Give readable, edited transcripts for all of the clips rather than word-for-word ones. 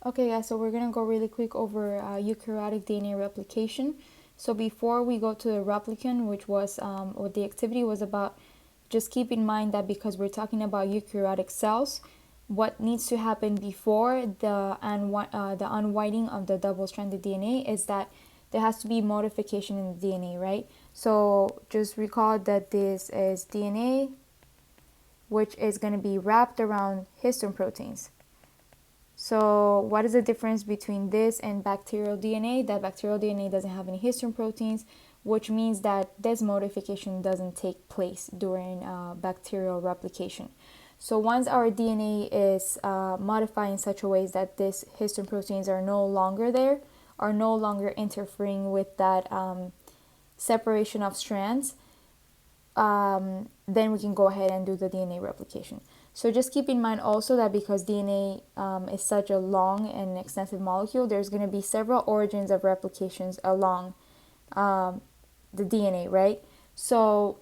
Okay, guys, so we're going to go really quick over eukaryotic DNA replication. So before we go to the replicant, which was what the activity was about, just keep in mind that because we're talking about eukaryotic cells, what needs to happen before the unwinding of the double-stranded DNA is that there has to be modification in the DNA, right? So just recall that this is DNA, which is going to be wrapped around histone proteins. So what is the difference between this and bacterial DNA? That bacterial DNA doesn't have any histone proteins, which means that this modification doesn't take place during bacterial replication. So once our DNA is modified in such a way that these histone proteins are no longer there, are no longer interfering with that separation of strands, then we can go ahead and do the DNA replication. So just keep in mind also that because DNA is such a long and extensive molecule, there's going to be several origins of replications along the DNA, right? So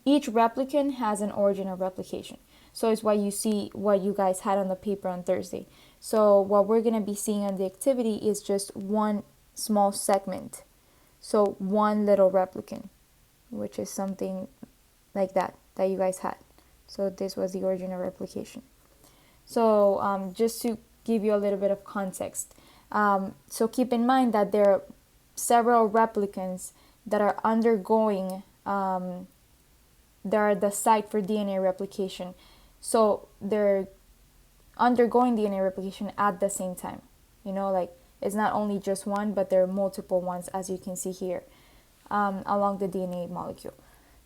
each replicant has an origin of replication. So it's why you see what you guys had on the paper on Thursday. So what we're going to be seeing on the activity is just one small segment. So one little replicant, which is something like that you guys had. So this was the origin of replication. So just to give you a little bit of context, so keep in mind that there are several replicants that are undergoing, they are the site for DNA replication. So they're undergoing DNA replication at the same time. You know, like it's not only just one, but there are multiple ones, as you can see here, along the DNA molecule.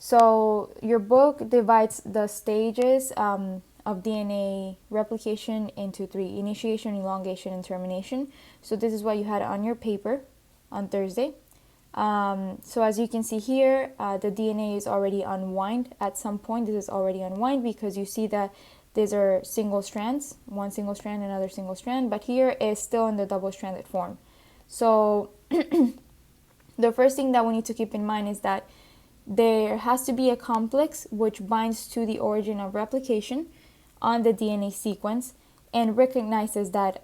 So your book divides the stages of DNA replication into three: initiation, elongation, and termination. So this is what you had on your paper on Thursday. So as you can see here, the DNA is already unwind at some point. This is already unwind because you see that these are single strands, one single strand, another single strand, but here is still in the double-stranded form. So the first thing that we need to keep in mind is that there has to be a complex which binds to the origin of replication on the DNA sequence and recognizes that,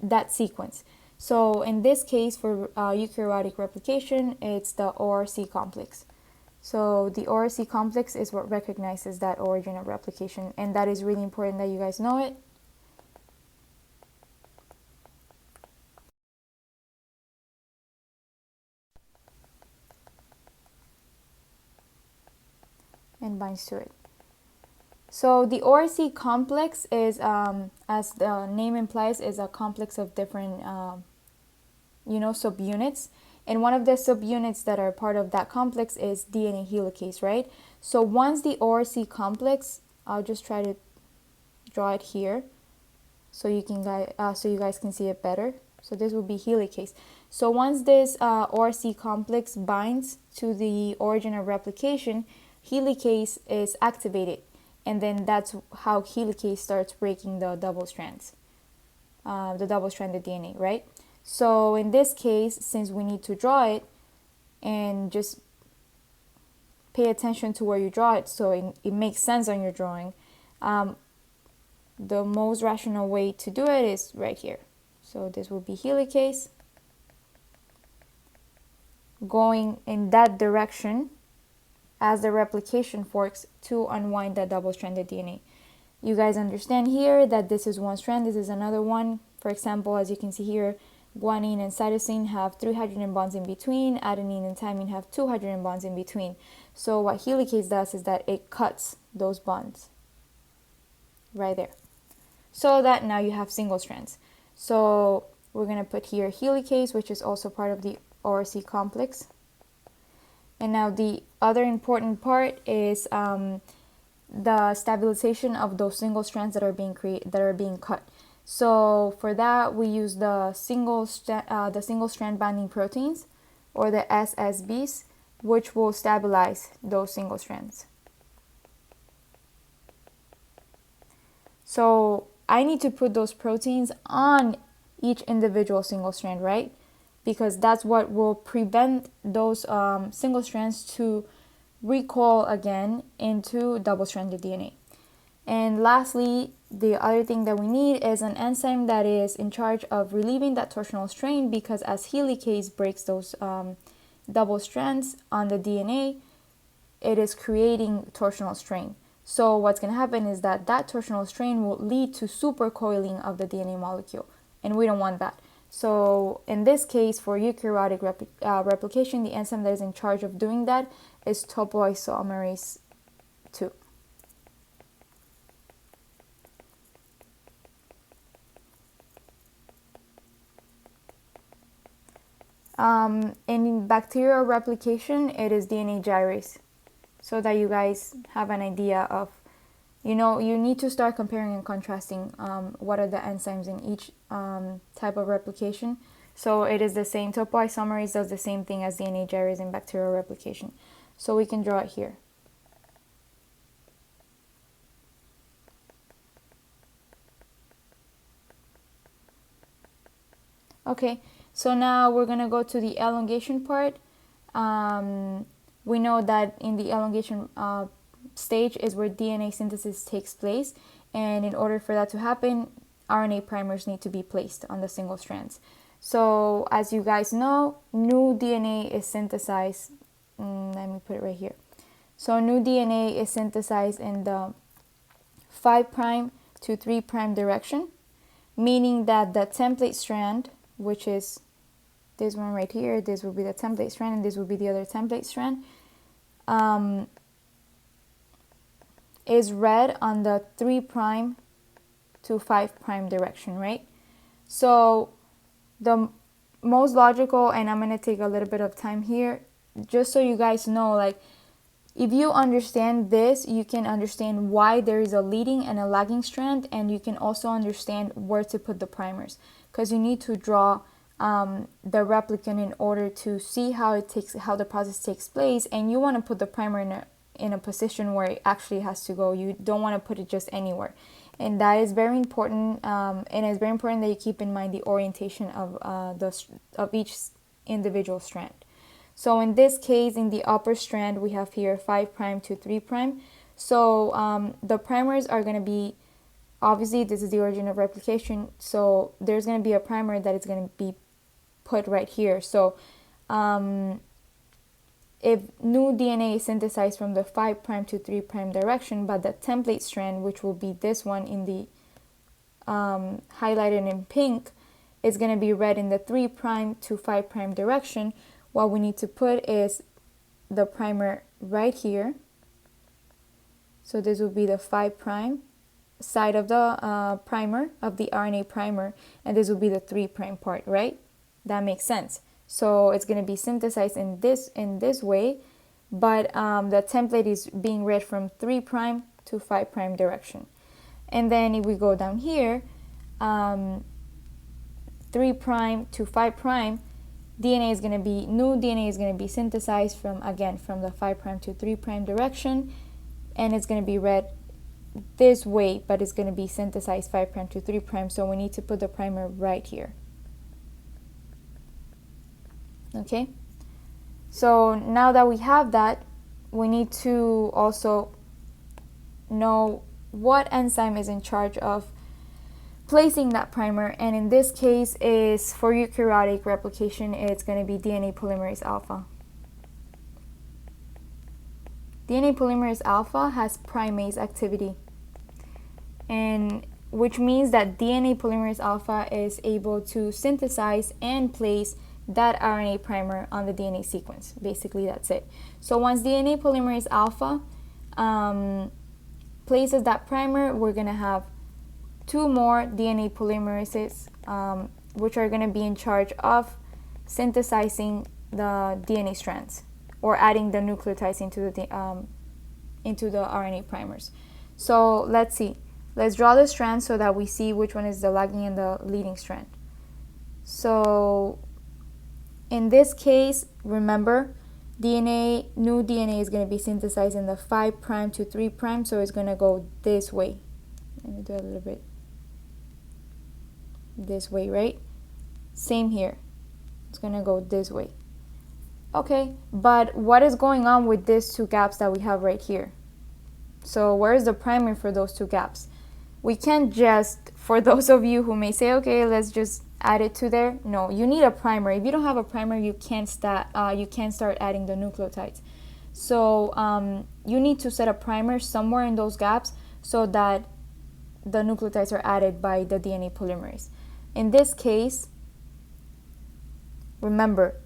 that sequence. So in this case, for eukaryotic replication, it's the ORC complex. So the ORC complex is what recognizes that origin of replication, and that is really important that you guys know it. And binds to it. So the ORC complex is, as the name implies, is a complex of different, subunits. And one of the subunits that are part of that complex is DNA helicase, right? So once the ORC complex, I'll just try to draw it here, so you guys can see it better. So this would be helicase. So once this ORC complex binds to the origin of replication, helicase is activated, and then that's how helicase starts breaking the double strands, the double-stranded DNA, right? So in this case, since we need to draw it, and just pay attention to where you draw it so it makes sense on your drawing, the most rational way to do it is right here. So this will be helicase going in that direction as the replication forks to unwind that double-stranded DNA. You guys understand here that this is one strand, this is another one. For example, as you can see here, guanine and cytosine have 3 hydrogen bonds in between, adenine and thymine have 2 hydrogen bonds in between. So what helicase does is that it cuts those bonds right there, so that now you have single strands. So we're going to put here helicase, which is also part of the ORC complex. And now the other important part is the stabilization of those single strands that are being cut. So for that, we use the single strand binding proteins, or the SSBs, which will stabilize those single strands. So I need to put those proteins on each individual single strand, right? Because that's what will prevent those single strands to recoil again into double-stranded DNA. And lastly, the other thing that we need is an enzyme that is in charge of relieving that torsional strain, because as helicase breaks those double strands on the DNA, it is creating torsional strain. So what's going to happen is that torsional strain will lead to supercoiling of the DNA molecule, and we don't want that. So in this case, for eukaryotic replication, the enzyme that is in charge of doing that is topoisomerase 2. In bacterial replication, it is DNA gyrase. So that you guys have an idea of, you need to start comparing and contrasting what are the enzymes in each type of replication. So it is the same. Topoisomerase does the same thing as DNA gyrase in bacterial replication. So we can draw it here. Okay, so now we're going to go to the elongation part. We know that in the elongation stage is where DNA synthesis takes place, and in order for that to happen, RNA primers need to be placed on the single strands. So as you guys know, new DNA is synthesized. Let me put it right here. So new DNA is synthesized in the 5' to 3' direction, meaning that the template strand, which is this one right here, this will be the template strand, and this will be the other template strand, is read on the 3' to 5' direction, right? So the most logical, and I'm going to take a little bit of time here, just so you guys know, like, if you understand this, you can understand why there is a leading and a lagging strand, and you can also understand where to put the primers, because you need to draw the replicant in order to see how the process takes place, and you want to put the primer in a position where it actually has to go. You don't want to put it just anywhere, and that is very important. And it's very important that you keep in mind the orientation of each individual strand. So in this case, in the upper strand, we have here 5' to 3'. So the primers are going to be, obviously this is the origin of replication, so there's going to be a primer that is going to be put right here. So if new DNA is synthesized from the 5' to 3' direction, but the template strand, which will be this one in the highlighted in pink, is going to be read in the 3' to 5' direction, what we need to put is the primer right here. So this will be the 5' side of the primer, of the RNA primer, and this will be the 3' part, right? That makes sense. So it's going to be synthesized in this way, but the template is being read from 3' to 5' direction. And then if we go down here, 3' to 5', new DNA is going to be synthesized from the 5' to 3' direction, and it's going to be read this way, but it's going to be synthesized 5' to 3', so we need to put the primer right here. Okay, so now that we have that, we need to also know what enzyme is in charge of placing that primer, and in this case is for eukaryotic replication, it's going to be DNA polymerase alpha. DNA polymerase alpha has primase activity, and which means that DNA polymerase alpha is able to synthesize and place that RNA primer on the DNA sequence. Basically, that's it. So once DNA polymerase alpha places that primer, we're going to have two more DNA polymerases, which are going to be in charge of synthesizing the DNA strands or adding the nucleotides into the RNA primers. So let's see. Let's draw the strands so that we see which one is the lagging and the leading strand. So in this case, remember, new DNA is going to be synthesized in the 5' to 3', so it's going to go this way. Let me do a little bit this way, right? Same here. It's going to go this way. Okay, but what is going on with these two gaps that we have right here? So where is the primer for those two gaps? we can't just, for those of you who may say, okay, let's just add it to there. No, you need a primer. If you don't have a primer, you can't start adding the nucleotides. So you need to set a primer somewhere in those gaps so that the nucleotides are added by the DNA polymerase. In this case, remember,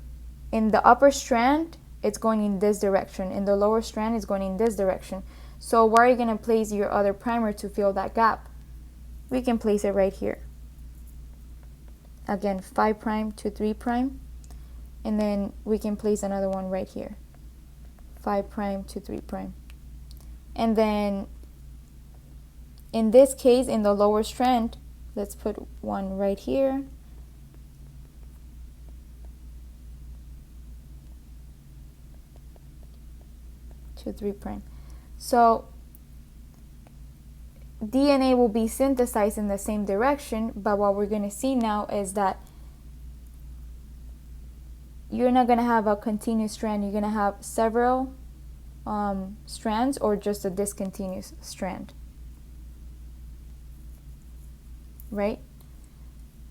in the upper strand, it's going in this direction. In the lower strand, it's going in this direction. So where are you going to place your other primer to fill that gap? We can place it right here. Again, 5' to 3'. And then we can place another one right here. 5' to 3'. And then in this case, in the lower strand, let's put one right here. To 3'. So DNA will be synthesized in the same direction, but what we're going to see now is that you're not going to have a continuous strand. You're going to have several strands, or just a discontinuous strand, right?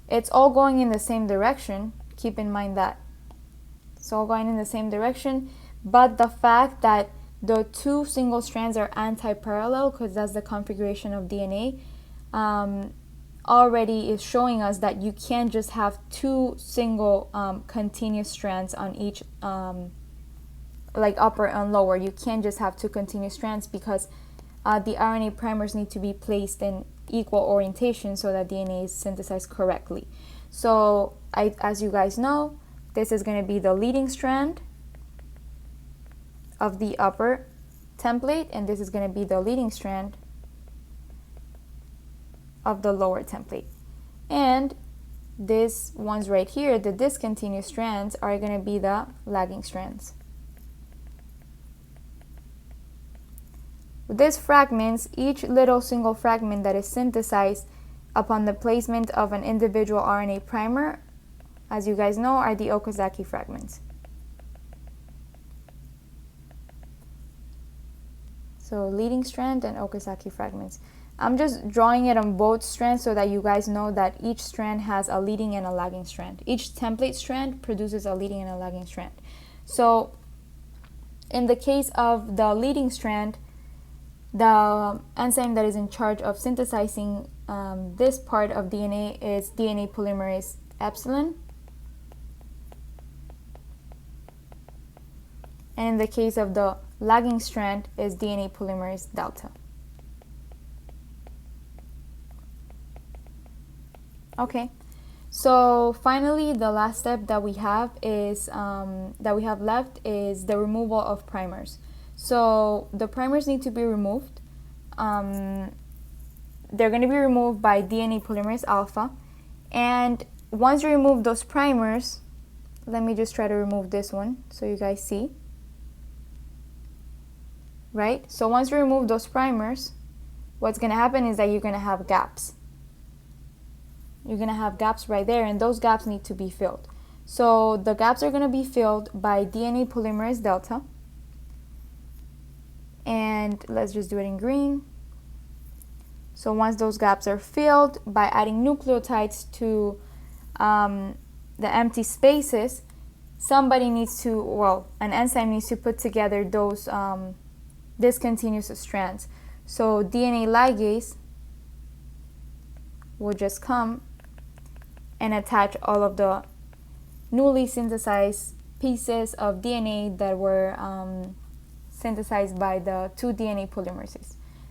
It's all going in the same direction. Keep in mind that it's all going in the same direction, but the fact that the two single strands are anti-parallel, because that's the configuration of DNA, already is showing us that you can't just have two single continuous strands on each, like upper and lower. You can't just have two continuous strands, because the RNA primers need to be placed in equal orientation so that DNA is synthesized correctly. So as you guys know, this is going to be the leading strand of the upper template, and this is going to be the leading strand of the lower template. And these ones right here, the discontinuous strands, are going to be the lagging strands. With these fragments, each little single fragment that is synthesized upon the placement of an individual RNA primer, as you guys know, are the Okazaki fragments. So leading strand and Okazaki fragments. I'm just drawing it on both strands so that you guys know that each strand has a leading and a lagging strand. Each template strand produces a leading and a lagging strand. So in the case of the leading strand, the enzyme that is in charge of synthesizing this part of DNA is DNA polymerase epsilon. And in the case of the lagging strand is DNA polymerase delta. Okay, so finally the last step that we have is left is the removal of primers. So the primers need to be removed. They're going to be removed by DNA polymerase alpha, and once you remove those primers, let me just try to remove this one so you guys see. Right? So once you remove those primers, what's going to happen is that you're going to have gaps. You're going to have gaps right there, and those gaps need to be filled. So the gaps are going to be filled by DNA polymerase delta. And let's just do it in green. So once those gaps are filled by adding nucleotides to the empty spaces, somebody needs to, well, an enzyme needs to put together those discontinuous strands. So DNA ligase will just come and attach all of the newly synthesized pieces of DNA that were synthesized by the two DNA polymerases.